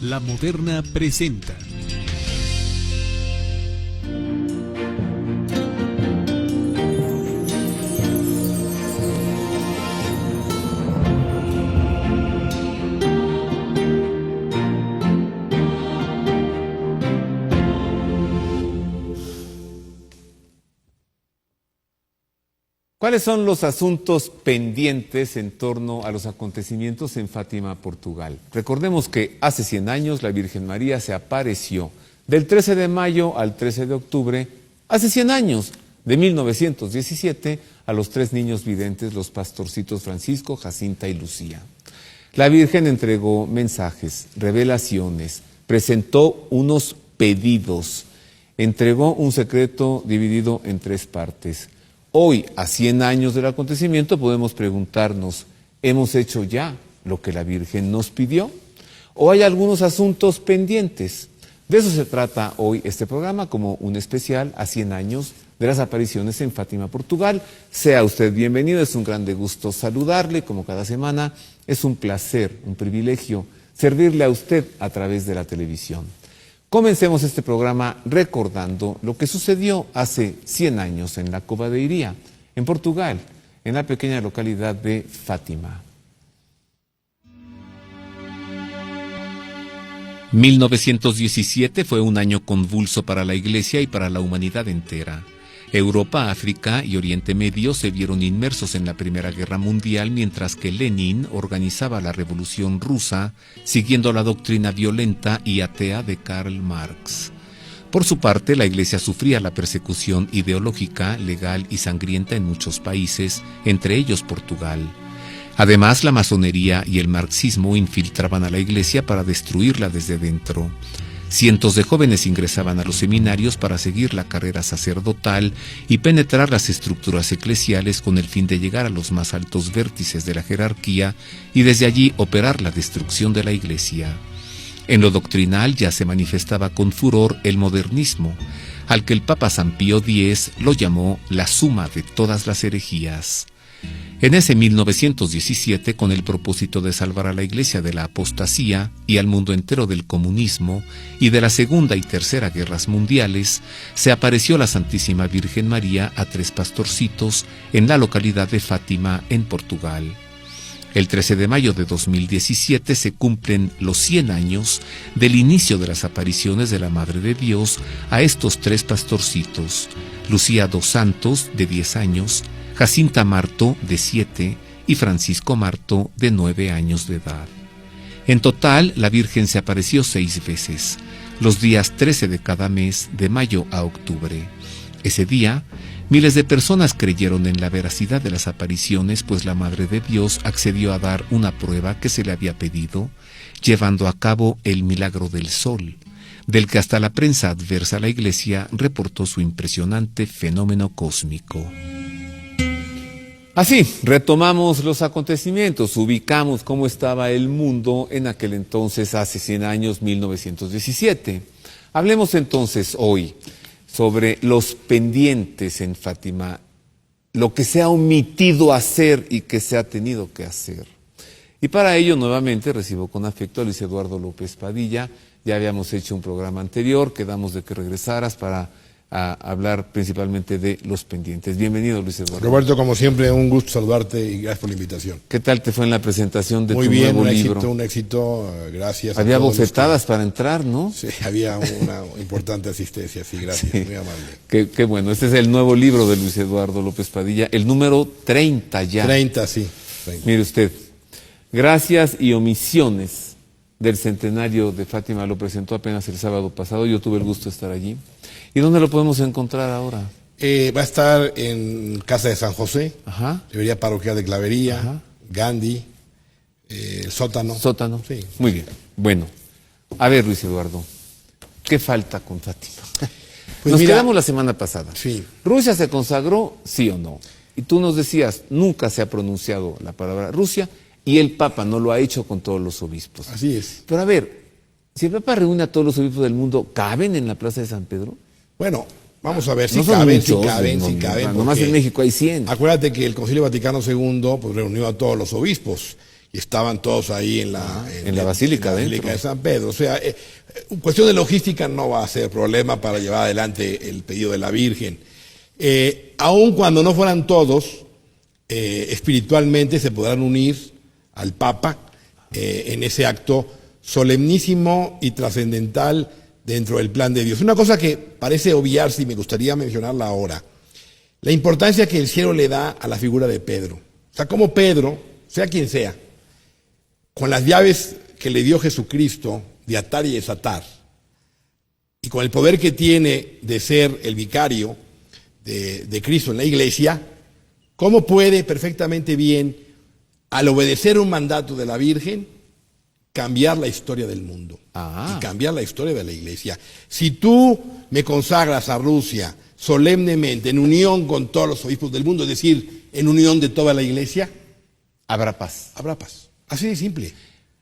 La Moderna presenta. ¿Cuáles son los asuntos pendientes en torno a los acontecimientos en Fátima, Portugal? Recordemos que hace 100 años la Virgen María se apareció del 13 de mayo al 13 de octubre, hace 100 años, de 1917, a los 3 niños videntes, los pastorcitos Francisco, Jacinta y Lucía. La Virgen entregó mensajes, revelaciones, presentó unos pedidos, entregó un secreto dividido en 3 partes. Hoy, a 100 años del acontecimiento, podemos preguntarnos, ¿hemos hecho ya lo que la Virgen nos pidió? ¿O hay algunos asuntos pendientes? De eso se trata hoy este programa, como un especial a 100 años de las apariciones en Fátima, Portugal. Sea usted bienvenido, es un grande gusto saludarle, como cada semana. Es un placer, un privilegio, servirle a usted a través de la televisión. Comencemos este programa recordando lo que sucedió hace 100 años en la Cova de Iria, en Portugal, en la pequeña localidad de Fátima. 1917 fue un año convulso para la Iglesia y para la humanidad entera. Europa, África y Oriente Medio se vieron inmersos en la Primera Guerra Mundial, mientras que Lenin organizaba la Revolución Rusa, siguiendo la doctrina violenta y atea de Karl Marx. Por su parte, la Iglesia sufría la persecución ideológica, legal y sangrienta en muchos países, entre ellos Portugal. Además, la masonería y el marxismo infiltraban a la Iglesia para destruirla desde dentro. Cientos de jóvenes ingresaban a los seminarios para seguir la carrera sacerdotal y penetrar las estructuras eclesiales con el fin de llegar a los más altos vértices de la jerarquía y desde allí operar la destrucción de la Iglesia. En lo doctrinal ya se manifestaba con furor el modernismo, al que el Papa San Pío X lo llamó la suma de todas las herejías. En ese 1917, con el propósito de salvar a la Iglesia de la apostasía y al mundo entero del comunismo y de la Segunda y Tercera Guerras Mundiales, se apareció la Santísima Virgen María a 3 pastorcitos en la localidad de Fátima, en Portugal. El 13 de mayo de 2017 se cumplen los 100 años del inicio de las apariciones de la Madre de Dios a estos 3 pastorcitos: Lucía dos Santos, de 10 años, Jacinta Marto, de 7, y Francisco Marto, de 9 años de edad. En total, la Virgen se apareció 6 veces, los días 13 de cada mes, de mayo a octubre. Ese día, miles de personas creyeron en la veracidad de las apariciones, pues la Madre de Dios accedió a dar una prueba que se le había pedido, llevando a cabo el milagro del sol, del que hasta la prensa adversa a la Iglesia reportó su impresionante fenómeno cósmico. Así, retomamos los acontecimientos, ubicamos cómo estaba el mundo en aquel entonces, hace 100 años, 1917. Hablemos entonces hoy sobre los pendientes en Fátima, lo que se ha omitido hacer y que se ha tenido que hacer. Y para ello, nuevamente, recibo con afecto a Luis Eduardo López Padilla. Ya habíamos hecho un programa anterior, quedamos de que regresaras para hablar principalmente de los pendientes. Bienvenido, Luis Eduardo. Roberto, como siempre, un gusto saludarte y gracias por la invitación. ¿Qué tal te fue en la presentación de tu nuevo libro? Muy bien, un éxito, gracias. Había bofetadas para entrar, ¿no? Sí, había una importante asistencia, sí, gracias, sí. Muy amable. Qué bueno, este es el nuevo libro de Luis Eduardo López Padilla, el número 30 ya. 30, sí. 30. Mire usted, Gracias y omisiones del centenario de Fátima lo presentó apenas el sábado pasado, yo tuve el gusto de estar allí. ¿Y dónde lo podemos encontrar ahora? Va a estar en Casa de San José, Ajá. Librería Parroquial de Clavería, Ajá. Gandhi, Sótano. Sótano. Sí. Muy bien. Bueno, a ver, Luis Eduardo, ¿qué falta con Fátima? Pues nos mira, quedamos la semana pasada. Sí. ¿Rusia se consagró, sí o no? Y tú nos decías, nunca se ha pronunciado la palabra Rusia y el Papa no lo ha hecho con todos los obispos. Así es. Pero a ver, si el Papa reúne a todos los obispos del mundo, ¿caben en la Plaza de San Pedro? Bueno, vamos a ver si No son caben, muchos, si caben. Nomás en México hay 100. Acuérdate que el Concilio Vaticano II pues, reunió a todos los obispos y estaban todos ahí en la Basílica, en la Basílica de San Pedro. O sea, cuestión de logística no va a ser problema para llevar adelante el pedido de la Virgen. Aun cuando no fueran todos, espiritualmente se podrán unir al Papa en ese acto solemnísimo y trascendental dentro del plan de Dios. Una cosa que parece obviarse y me gustaría mencionarla ahora, la importancia que el cielo le da a la figura de Pedro. O sea, como Pedro, sea quien sea, con las llaves que le dio Jesucristo de atar y desatar, y con el poder que tiene de ser el vicario de Cristo en la iglesia, ¿cómo puede perfectamente bien, al obedecer un mandato de la Virgen, cambiar la historia del mundo y cambiar la historia de la iglesia? Si tú me consagras a Rusia solemnemente, en unión con todos los obispos del mundo, es decir, en unión de toda la iglesia, Habrá paz. habrá paz. Así de simple.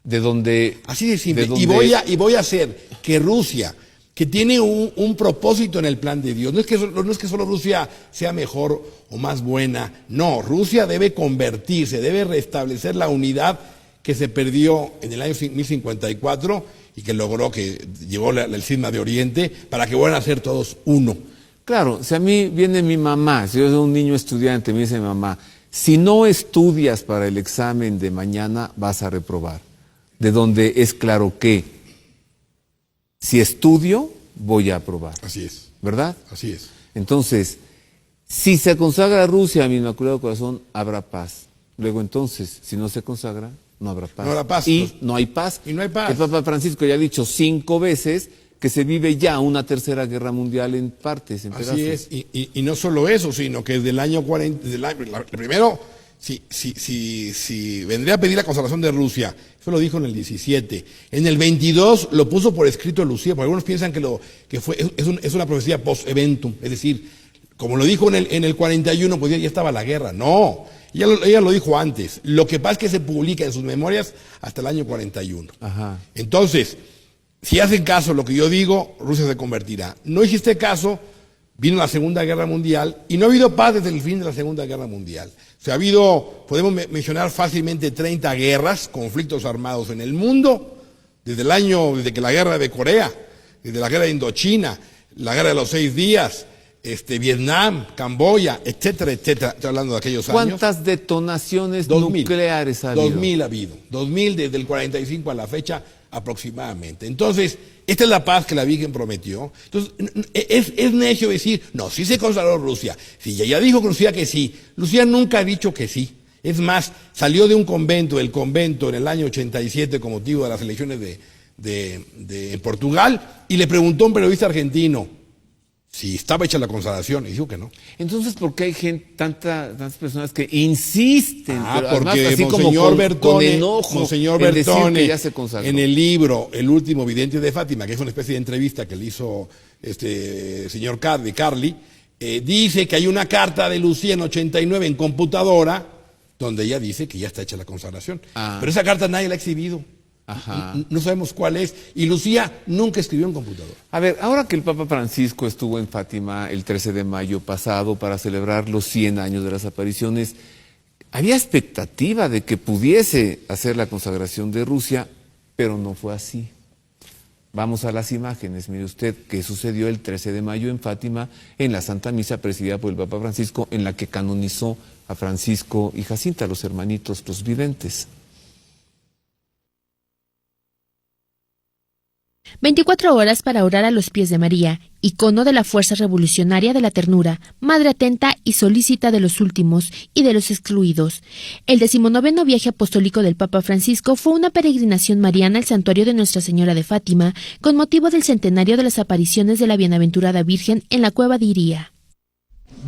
De donde... Así de simple. de donde- Y voy a hacer que Rusia, que tiene un propósito en el plan de Dios, no es que solo Rusia sea mejor o más buena, no, Rusia debe convertirse, debe restablecer la unidad que se perdió en el año 1054 y que logró que llegó el cisma de Oriente para que vuelvan a ser todos uno. Claro, si a mí viene mi mamá, si yo soy un niño estudiante, me dice mi mamá, si no estudias para el examen de mañana, vas a reprobar. De donde es claro que si estudio, voy a aprobar. Así es, ¿Verdad? así es. Entonces, si se consagra a Rusia a mi Inmaculado Corazón, habrá paz. Luego entonces, si no se consagra, no habrá paz. No habrá paz, Y pues. no hay paz. Y no hay paz. El Papa Francisco ya ha dicho 5 veces que se vive ya una tercera guerra mundial en partes, en pedazos. Así es, y no solo eso, sino que desde el año 40, primero, si vendría a pedir la consagración de Rusia, eso lo dijo en el 17, en el 22 lo puso por escrito Lucía, porque algunos piensan es una profecía post-eventum, es decir, como lo dijo en el 41, pues ya estaba la guerra, no, ella lo dijo antes, lo que pasa es que se publica en sus memorias hasta el año 41. Ajá. Entonces, si hacen caso a lo que yo digo, Rusia se convertirá. No hiciste caso, vino la Segunda Guerra Mundial y no ha habido paz desde el fin de la Segunda Guerra Mundial. O sea, podemos mencionar fácilmente 30 guerras, conflictos armados en el mundo, desde que la guerra de Corea, desde la guerra de Indochina, la guerra de los 6 días, Vietnam, Camboya, etcétera, etcétera. Estoy hablando de aquellos años. ¿Cuántas detonaciones 2000. nucleares ha habido? 2000 ha habido. 2000 desde el 45 a la fecha aproximadamente. Entonces, esta es la paz que la Virgen prometió. Entonces, es necio decir, no, sí se consagró Rusia. Si ella dijo Lucía que sí. Lucía nunca ha dicho que sí. Es más, salió del convento en el año 87 con motivo de las elecciones de Portugal y le preguntó a un periodista argentino si estaba hecha la consagración y dijo que no. Entonces, ¿por qué hay tantas personas que insisten? Pero además, Porque así como Monseñor con Bertone, enojo Monseñor en decir Bertone, que ya se consagró. en el libro El último vidente de Fátima, que es una especie de entrevista que le hizo señor Carli, dice que hay una carta de Lucía en 89 en computadora donde ella dice que ya está hecha la consagración. Pero esa carta nadie la ha exhibido. Ajá. No sabemos cuál es. Y Lucía nunca escribió en computadora. A ver, ahora que el Papa Francisco estuvo en Fátima el 13 de mayo pasado para celebrar los 100 años de las apariciones, había expectativa de que pudiese hacer la consagración de Rusia, pero no fue así. Vamos a las imágenes. Mire usted qué sucedió el 13 de mayo en Fátima, en la Santa Misa presidida por el Papa Francisco, en la que canonizó a Francisco y Jacinta, los hermanitos, los videntes. 24 horas para orar a los pies de María, icono de la fuerza revolucionaria de la ternura, madre atenta y solícita de los últimos y de los excluidos. El 19º viaje apostólico del Papa Francisco fue una peregrinación mariana al santuario de Nuestra Señora de Fátima, con motivo del centenario de las apariciones de la Bienaventurada Virgen en la cueva de Iría.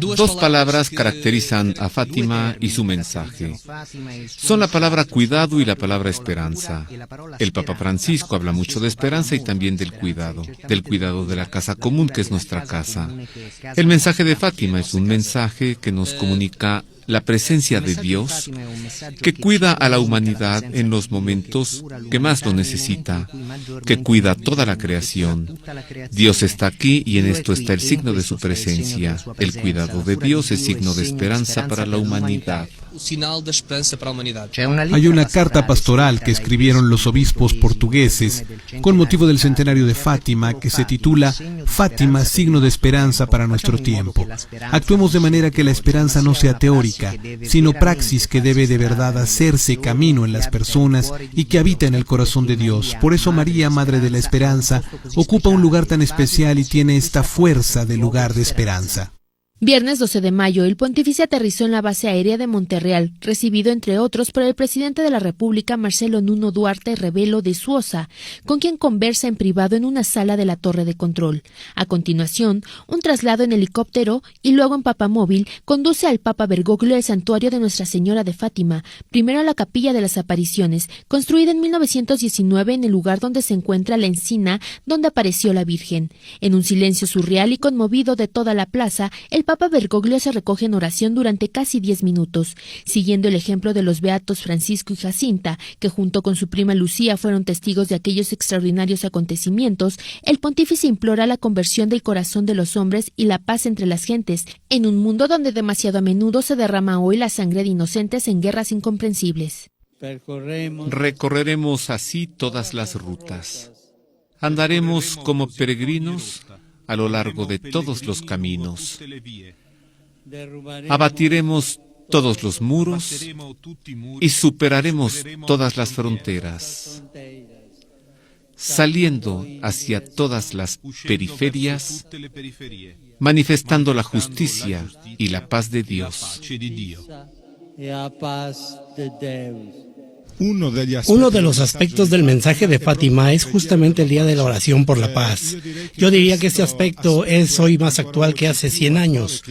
2 palabras caracterizan a Fátima y su mensaje. Son la palabra cuidado y la palabra esperanza. El Papa Francisco habla mucho de esperanza y también del cuidado de la casa común que es nuestra casa. El mensaje de Fátima es un mensaje que nos comunica la presencia de Dios, que cuida a la humanidad en los momentos que más lo necesita, que cuida toda la creación. Dios está aquí y en esto está el signo de su presencia. El cuidado de Dios es signo de esperanza para la humanidad. Hay una carta pastoral que escribieron los obispos portugueses con motivo del centenario de Fátima que se titula Fátima, signo de esperanza para nuestro tiempo. Actuemos de manera que la esperanza no sea teórica, sino praxis que debe de verdad hacerse camino en las personas y que habita en el corazón de Dios. Por eso María, Madre de la Esperanza, ocupa un lugar tan especial y tiene esta fuerza de lugar de esperanza. Viernes 12 de mayo, el pontífice aterrizó en la base aérea de Monterreal, recibido entre otros por el presidente de la República, Marcelo Nuno Duarte Rebelo de Sousa, con quien conversa en privado en una sala de la torre de control. A continuación, un traslado en helicóptero y luego en papamóvil conduce al Papa Bergoglio al santuario de Nuestra Señora de Fátima, primero a la Capilla de las Apariciones, construida en 1919 en el lugar donde se encuentra la encina donde apareció la Virgen. En un silencio surreal y conmovido de toda la plaza, el Papa Bergoglio se recoge en oración durante casi 10 minutos, siguiendo el ejemplo de los beatos Francisco y Jacinta, que junto con su prima Lucía fueron testigos de aquellos extraordinarios acontecimientos. El pontífice implora la conversión del corazón de los hombres y la paz entre las gentes, en un mundo donde demasiado a menudo se derrama hoy la sangre de inocentes en guerras incomprensibles. Recorreremos así todas las rutas. Andaremos como peregrinos a lo largo de todos los caminos. Abatiremos todos los muros y superaremos todas las fronteras, saliendo hacia todas las periferias, manifestando la justicia y la paz de Dios. Uno de los aspectos del mensaje de Fátima es justamente el Día de la Oración por la Paz. Yo diría que este aspecto es hoy más actual que hace 100 años.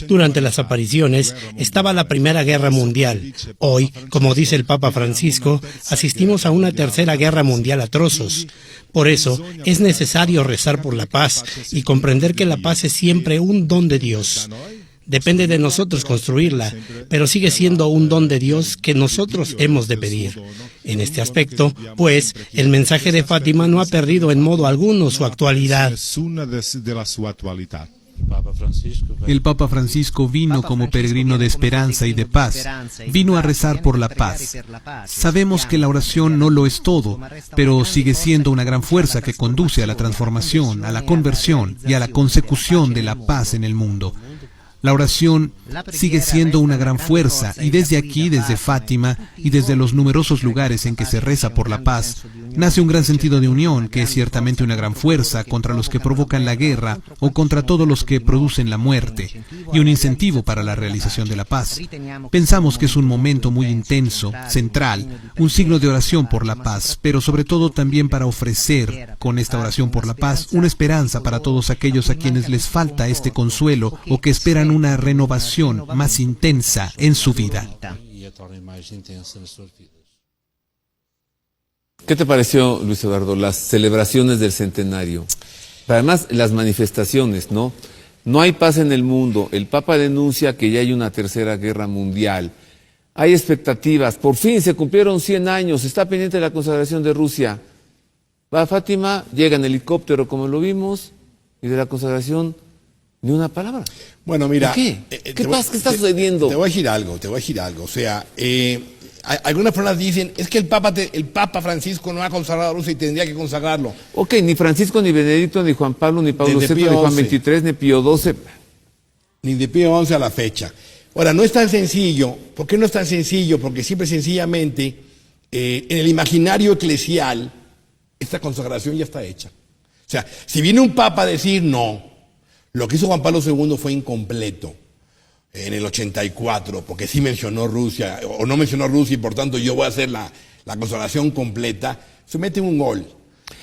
Durante las apariciones estaba la Primera Guerra Mundial. Hoy, como dice el Papa Francisco, asistimos a una Tercera Guerra Mundial a trozos. Por eso es necesario rezar por la paz y comprender que la paz es siempre un don de Dios. Depende de nosotros construirla, pero sigue siendo un don de Dios que nosotros hemos de pedir. En este aspecto, pues, el mensaje de Fátima no ha perdido en modo alguno su actualidad. El Papa Francisco vino como peregrino de esperanza y de paz. Vino a rezar por la paz. Sabemos que la oración no lo es todo, pero sigue siendo una gran fuerza que conduce a la transformación, a la conversión y a la consecución de la paz en el mundo. La oración sigue siendo una gran fuerza y desde aquí, desde Fátima y desde los numerosos lugares en que se reza por la paz, nace un gran sentido de unión que es ciertamente una gran fuerza contra los que provocan la guerra o contra todos los que producen la muerte y un incentivo para la realización de la paz. Pensamos que es un momento muy intenso, central, un signo de oración por la paz, pero sobre todo también para ofrecer con esta oración por la paz una esperanza para todos aquellos a quienes les falta este consuelo o que esperan una renovación más intensa en su vida. ¿Qué te pareció, Luis Eduardo, las celebraciones del centenario? Además, las manifestaciones, ¿no? No hay paz en el mundo. El Papa denuncia que ya hay una tercera guerra mundial. Hay expectativas. Por fin se cumplieron 100 años. Está pendiente de la consagración de Rusia. Va a Fátima, llega en helicóptero como lo vimos, y de la consagración ni una palabra. Bueno, mira, ¿Qué? ¿Qué pasa? ¿Qué está sucediendo? Te voy a decir algo. O sea, algunas personas dicen, es que el Papa Francisco no ha consagrado a Rusia y tendría que consagrarlo. Ok, ni Francisco, ni Benedicto, ni Juan Pablo, ni Pablo VI, ni Juan XXIII, ni Pío XII. Ni de Pío XI a la fecha. Ahora, no es tan sencillo. ¿Por qué no es tan sencillo? Porque simple y sencillamente, en el imaginario eclesial, esta consagración ya está hecha. O sea, si viene un Papa a decir no, lo que hizo Juan Pablo II fue incompleto en el 84, porque sí mencionó Rusia, o no mencionó Rusia, y por tanto yo voy a hacer la consagración completa, se mete un gol.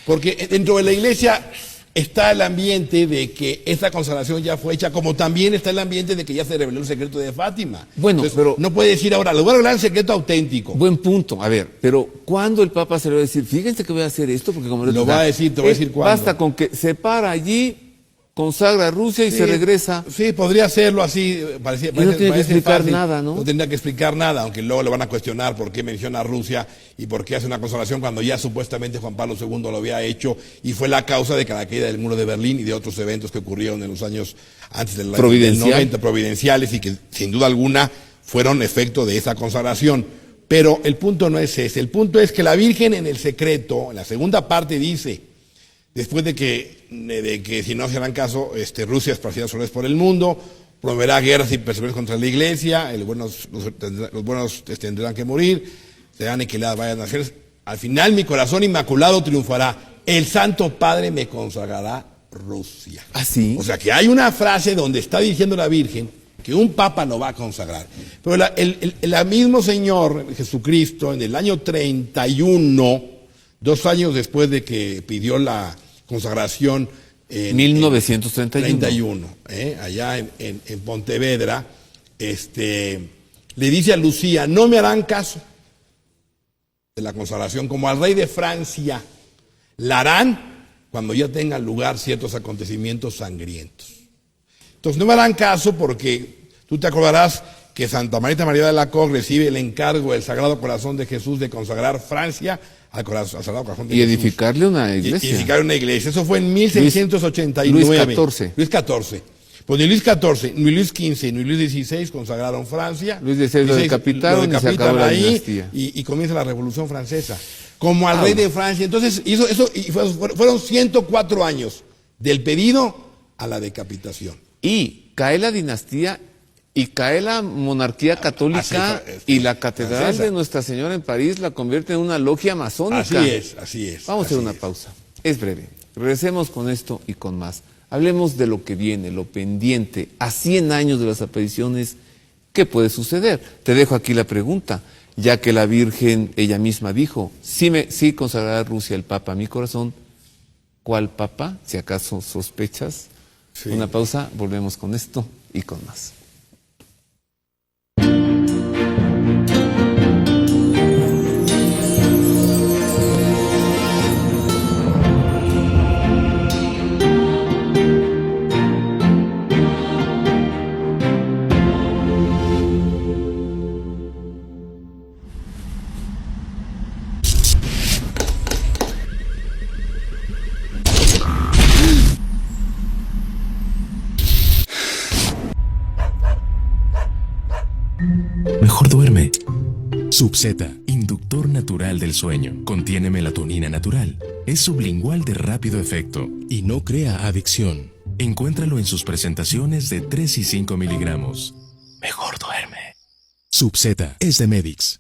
Porque dentro de la iglesia está el ambiente de que esta consagración ya fue hecha, como también está el ambiente de que ya se reveló el secreto de Fátima. Bueno, entonces, pero no puede decir ahora, lo voy a revelar el secreto auténtico. Buen punto. A ver, pero ¿cuándo el Papa se le va a decir, fíjense que voy a hacer esto? Porque como lo va a decir, te voy a decir cuándo. Basta con que se para allí consagra a Rusia y se regresa. Sí, podría hacerlo así. Y no tiene que explicar fácil. nada, ¿no? No tendría que explicar nada, aunque luego le van a cuestionar por qué menciona a Rusia y por qué hace una consagración cuando ya supuestamente Juan Pablo II lo había hecho y fue la causa de la caída del muro de Berlín y de otros eventos que ocurrieron en los años antes del año 90, providenciales, y que sin duda alguna fueron efecto de esa consagración. Pero el punto no es ese. El punto es que la Virgen en el secreto, en la segunda parte dice, después de que si no se harán caso, Rusia esparcirá soles por el mundo, promoverá guerras y persecuciones contra la Iglesia, los buenos tendrán que morir, serán aniquiladas varias naciones. Al final mi corazón inmaculado triunfará. El Santo Padre me consagrará Rusia. ¿Ah, sí? O sea que hay una frase donde está diciendo la Virgen que un papa no va a consagrar. Pero el mismo Señor Jesucristo, en el año 31, 2 años después de que pidió la consagración, en 1931, allá en Pontevedra, le dice a Lucía, no me harán caso de la consagración, como al rey de Francia, la harán cuando ya tengan lugar ciertos acontecimientos sangrientos. Entonces no me harán caso porque tú te acordarás que Santa Marita María de Alacoque recibe el encargo del Sagrado Corazón de Jesús de consagrar Francia al Sagrado Corazón de y Jesús. Edificarle una iglesia. Y edificar una iglesia. Eso fue en 1689. Luis XIV. Pues ni Luis XIV, ni Luis XV, ni Luis XVI consagraron Francia. Luis XVI lo decapitaron y se acabó la dinastía. Y comienza la Revolución Francesa. Como al rey de Francia. Entonces, fueron 104 años del pedido a la decapitación. Y cae la dinastía y cae la monarquía católica y la catedral de Nuestra Señora en París la convierte en una logia masónica. Así es. Vamos a hacer una pausa. Es breve. Regresemos con esto y con más. Hablemos de lo que viene, lo pendiente. A 100 años de las apariciones, ¿qué puede suceder? Te dejo aquí la pregunta, ya que la Virgen ella misma dijo, sí consagrará a Rusia el Papa a mi corazón. ¿Cuál Papa? Si acaso sospechas. Sí. Una pausa, volvemos con esto y con más. Mejor duerme. Subzeta, inductor natural del sueño. Contiene melatonina natural. Es sublingual de rápido efecto y no crea adicción. Encuéntralo en sus presentaciones de 3 y 5 miligramos. Mejor duerme. Subzeta es de Medix.